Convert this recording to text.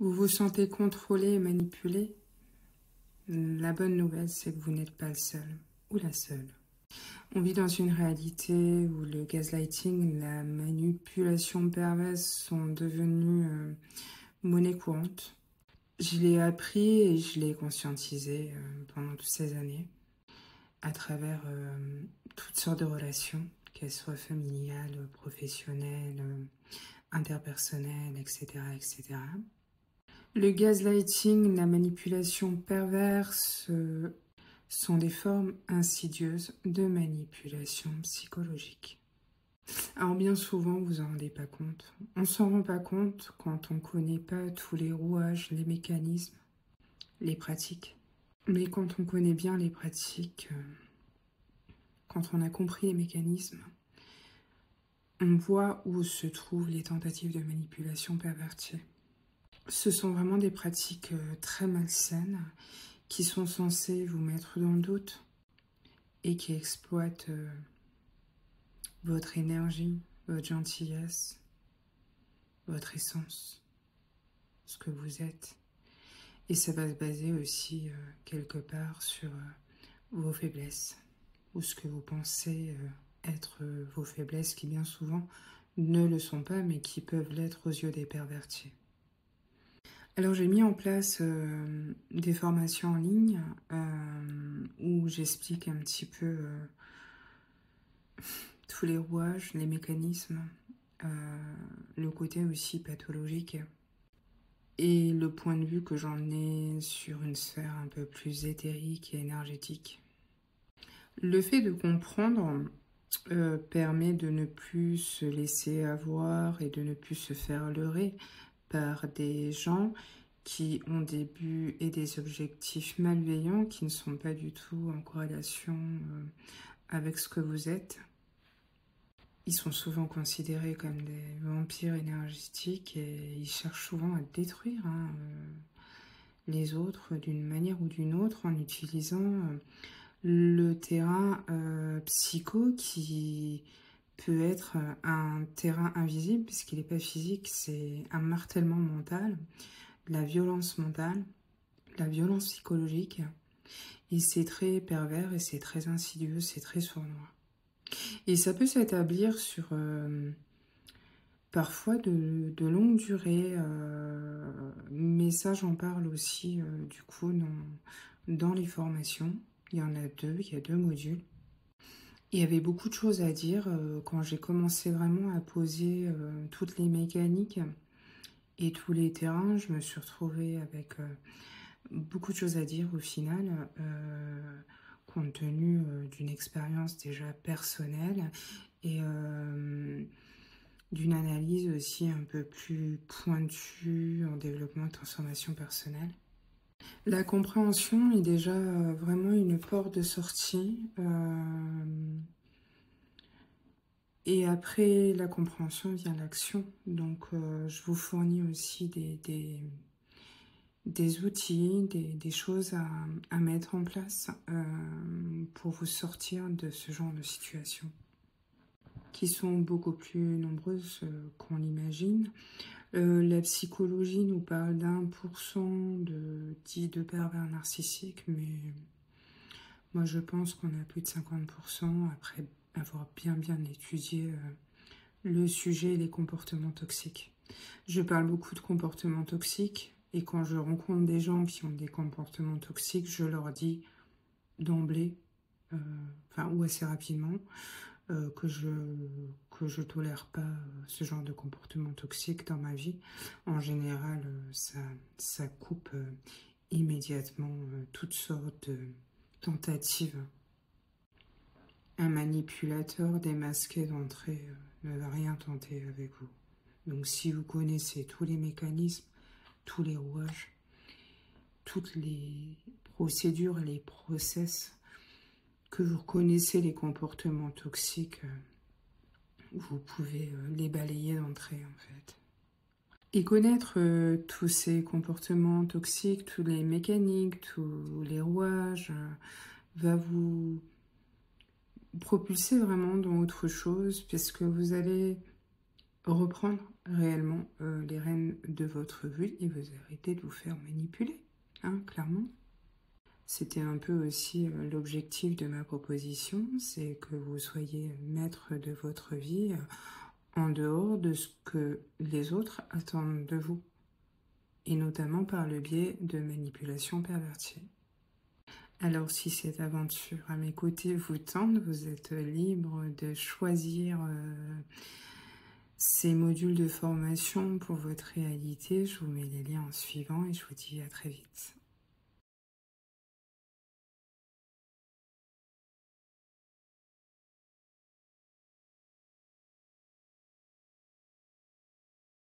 Vous vous sentez contrôlé et manipulé? La bonne nouvelle, c'est que vous n'êtes pas le seul ou la seule. On vit dans une réalité où le gaslighting, la manipulation perverse sont devenus monnaie courante. Je l'ai appris et je l'ai conscientisé pendant toutes ces années à travers toutes sortes de relations, qu'elles soient familiales, professionnelles, interpersonnelles, etc., etc. Le gaslighting, la manipulation perverse sont des formes insidieuses de manipulation psychologique. Alors bien souvent, vous en rendez pas compte. On s'en rend pas compte quand on connaît pas tous les rouages, les mécanismes, les pratiques. Mais quand on connaît bien les pratiques, quand on a compris les mécanismes, on voit où se trouvent les tentatives de manipulation pervertie. Ce sont vraiment des pratiques très malsaines qui sont censées vous mettre dans le doute et qui exploitent votre énergie, votre gentillesse, votre essence, ce que vous êtes. Et ça va se baser aussi quelque part sur vos faiblesses ou ce que vous pensez être vos faiblesses qui bien souvent ne le sont pas mais qui peuvent l'être aux yeux des pervertis. Alors j'ai mis en place des formations en ligne où j'explique un petit peu tous les rouages, les mécanismes, le côté aussi pathologique et le point de vue que j'en ai sur une sphère un peu plus éthérique et énergétique. Le fait de comprendre permet de ne plus se laisser avoir et de ne plus se faire leurrer par des gens qui ont des buts et des objectifs malveillants qui ne sont pas du tout en corrélation avec ce que vous êtes. Ils sont souvent considérés comme des vampires énergétiques et ils cherchent souvent à détruire les autres d'une manière ou d'une autre en utilisant le terrain psycho qui peut être un terrain invisible puisqu'il n'est pas physique, c'est un martèlement mental, la violence mentale, la violence psychologique. Et c'est très pervers et c'est très insidieux, c'est très sournois. Et ça peut s'établir sur parfois de longue durée, mais ça j'en parle aussi du coup dans les formations. Il y en a deux, il y a 2 modules. Il y avait beaucoup de choses à dire quand j'ai commencé vraiment à poser toutes les mécaniques et tous les terrains. Je me suis retrouvée avec beaucoup de choses à dire au final, compte tenu d'une expérience déjà personnelle et d'une analyse aussi un peu plus pointue en développement et transformation personnelle. La compréhension est déjà vraiment une porte de sortie. Et après la compréhension vient l'action. Donc je vous fournis aussi des outils, des choses à mettre en place pour vous sortir de ce genre de situation, qui sont beaucoup plus nombreuses qu'on l'imagine. La psychologie nous parle d'1% dit de pervers narcissiques, mais moi je pense qu'on a plus de 50% après avoir bien étudié le sujet et les comportements toxiques. Je parle beaucoup de comportements toxiques et quand je rencontre des gens qui ont des comportements toxiques, je leur dis d'emblée, ou assez rapidement, que je tolère pas ce genre de comportement toxique dans ma vie. En général, ça coupe immédiatement toutes sortes de tentatives. Un manipulateur démasqué d'entrée ne va rien tenter avec vous. Donc si vous connaissez tous les mécanismes, tous les rouages, toutes les procédures, les process, que vous reconnaissez les comportements toxiques, vous pouvez les balayer d'entrée en fait. Et connaître tous ces comportements toxiques, tous les mécaniques, tous les rouages, va vous propulser vraiment dans autre chose, puisque vous allez reprendre réellement les rênes de votre vie et vous arrêter de vous faire manipuler, hein, clairement. C'était un peu aussi l'objectif de ma proposition, c'est que vous soyez maître de votre vie en dehors de ce que les autres attendent de vous, et notamment par le biais de manipulations perverties. Alors si cette aventure à mes côtés vous tente, vous êtes libre de choisir ces modules de formation pour votre réalité. Je vous mets les liens en suivant et je vous dis à très vite.